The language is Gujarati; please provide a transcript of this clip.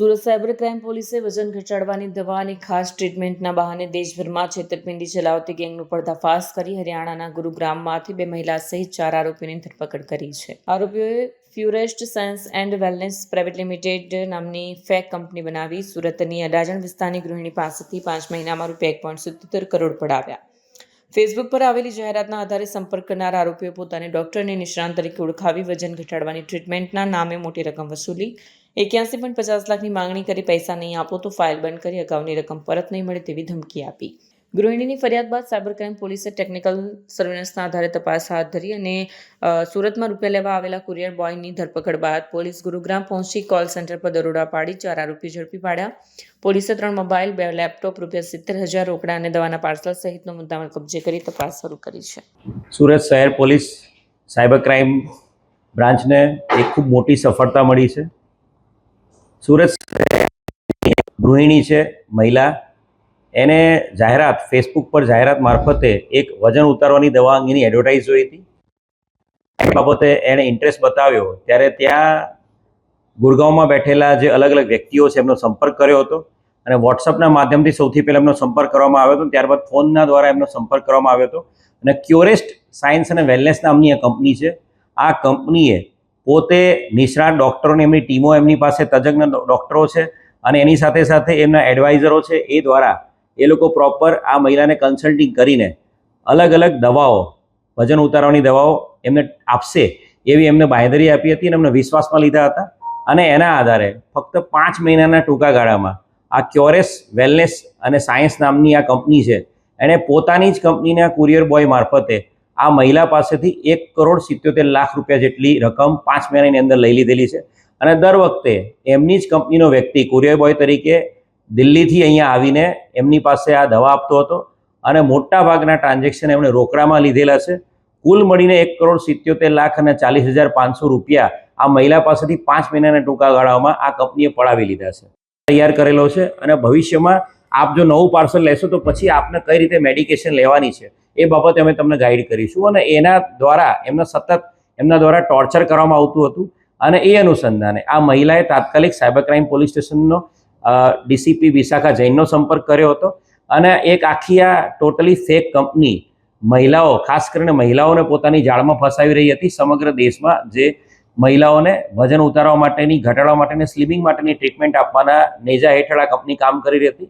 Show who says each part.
Speaker 1: સુરત સાયબર ક્રાઇમ પોલીસે વજન ઘટાડવાની દવાની ખાસ ટ્રીટમેન્ટના બહાને દેશભરમાં છેતરપિંડી ચલાવતી ગેંગનો પર્દાફાશ કરી હરિયાણાના ગુરુગ્રામમાંથી 2 મહિલા સહિત 4 આરોપીઓની ધરપકડ કરી છે. આરોપીઓએ Furest Science and Wellness Private Limited નામની ફેક કંપની બનાવી સુરતની અડાજણ વિસ્તારની ગૃહિણી પાસેથી 5 મહિનામાં ₹1.77 કરોડ પડાવ્યા. ફેસબુક પર આવેલી જાહેરાતના આધારે સંપર્ક કરનાર આરોપીઓ પોતાને ડોક્ટરને નિષ્ણાંત તરીકે ઓળખાવી વજન ઘટાડવાની ટ્રીટમેન્ટના નામે મોટી રકમ વસૂલી 81.50 લાખની માંગણી કરી પૈસા નહીં આપો તો ફાઇલ બંધ કરી અગાઉની રકમ પરત નહીં મળે તેવી ધમકી આપી. ગૃહિણીની ફરિયાદ બાદ સાયબર ક્રાઇમ પોલીસે ટેકનિકલ સર્વેલન્સના આધારે તપાસ હાથ ધરી અને સુરતમાં રૂપિયા લેવા આવેલા કુરિયર બોયની ધરપકડ બાદ પોલીસ ગુરુગ્રામ પહોંચી કોલ સેન્ટર પર દરોડા પાડી 4 આરોપી ઝડપી પાડ્યા. પોલીસે 3 મોબાઈલ, 2 લેપટોપ, ₹70,000 રોકડા અને દવાના પાર્સલ સહિતનો મુદ્દામાલ કબજે કરી તપાસ શરૂ કરી છે.
Speaker 2: સુરત શહેર પોલીસ સાયબર ક્રાઇમ બ્રાન્ચને એક ખૂબ મોટી સફળતા મળી છે. સુરત ગૃહિણી છે મહિલા, એને જાહેરાત ફેસબુક પર જાહેરાત મારફતે એક વજન ઉતારવાની દવા અંગેની એડવર્ટાઇઝ જોઈ હતી. એ બાબતે એણે ઇન્ટરેસ્ટ બતાવ્યો ત્યારે ત્યાં ગુરગાંવમાં બેઠેલા જે અલગ અલગ વ્યક્તિઓ છે એમનો સંપર્ક કર્યો હતો અને વોટ્સઅપના માધ્યમથી સૌથી પહેલાં એમનો સંપર્ક કરવામાં આવ્યો હતો. ત્યારબાદ ફોનના દ્વારા એમનો સંપર્ક કરવામાં આવ્યો હતો અને ક્યોરેસ્ટ સાયન્સ અને વેલનેસ નામની આ કંપની છે. આ કંપનીએ પોતે નિષ્ણાત ડૉક્ટરોની એમની ટીમો એમની પાસે તજજ્ઞ ડૉક્ટરો છે અને એની સાથે સાથે એમના એડવાઇઝરો છે. એ દ્વારા એ લોકો પ્રોપર આ મહિલાને કન્સલ્ટિંગ કરીને અલગ અલગ દવાઓ, વજન ઉતારવાની દવાઓ એમને આપશે એવી એમને બાંયધરી આપી હતી અને એમને વિશ્વાસમાં લીધા હતા. અને એના આધારે ફક્ત 5 મહિનાના ટૂંકા ગાળામાં આ ક્યોરેસ વેલનેસ અને સાયન્સ નામની આ કંપની છે એણે પોતાની જ કંપનીના કુરિયર બોય મારફતે આ મહિલા પાસેથી ₹1.77 કરોડ જેટલી રકમ 5 મહિનાની અંદર લઈ લીધેલી છે. અને દર વખતે એમની જ કંપનીનો વ્યક્તિ કુરિયર બોય તરીકે દિલ્હીથી અહીંયા આવીને એમની પાસે આ દવા આપતો હતો અને મોટા ભાગના ટ્રાન્ઝેક્શન એમણે રોકડામાં લીધેલા છે. કુલ મળીને ₹1,70,40,500 આ મહિલા પાસેથી 5 મહિનાના ટૂંકા ગાળામાં આ કંપનીએ પડાવી લીધા છે, તૈયાર કરેલો છે. અને ભવિષ્યમાં આપ જો નવું પાર્સલ લેશો તો પછી આપને કઈ રીતે મેડિકેશન લેવાની છે એ બાબતે અમે તમને ગાઈડ કરીશું. અને એના દ્વારા એમના દ્વારા ટોર્ચર કરવામાં આવતું હતું અને એ અનુસંધાને આ મહિલાએ તાત્કાલિક સાયબર ક્રાઇમ પોલીસ સ્ટેશનનો ડીસીપી વિશાખા જૈનનો સંપર્ક કર્યો હતો અને એક આખી આ ટોટલી ફેક કંપની મહિલાઓ, ખાસ કરીને મહિલાઓને પોતાની જાળમાં ફસાવી રહી હતી. સમગ્ર દેશમાં જે મહિલાઓને વજન ઉતારવા માટેની, ઘટાડવા માટેની, સ્લિમિંગ માટેની ટ્રીટમેન્ટ આપવાના નેજા હેઠળ આ કંપની કામ કરી રહી હતી.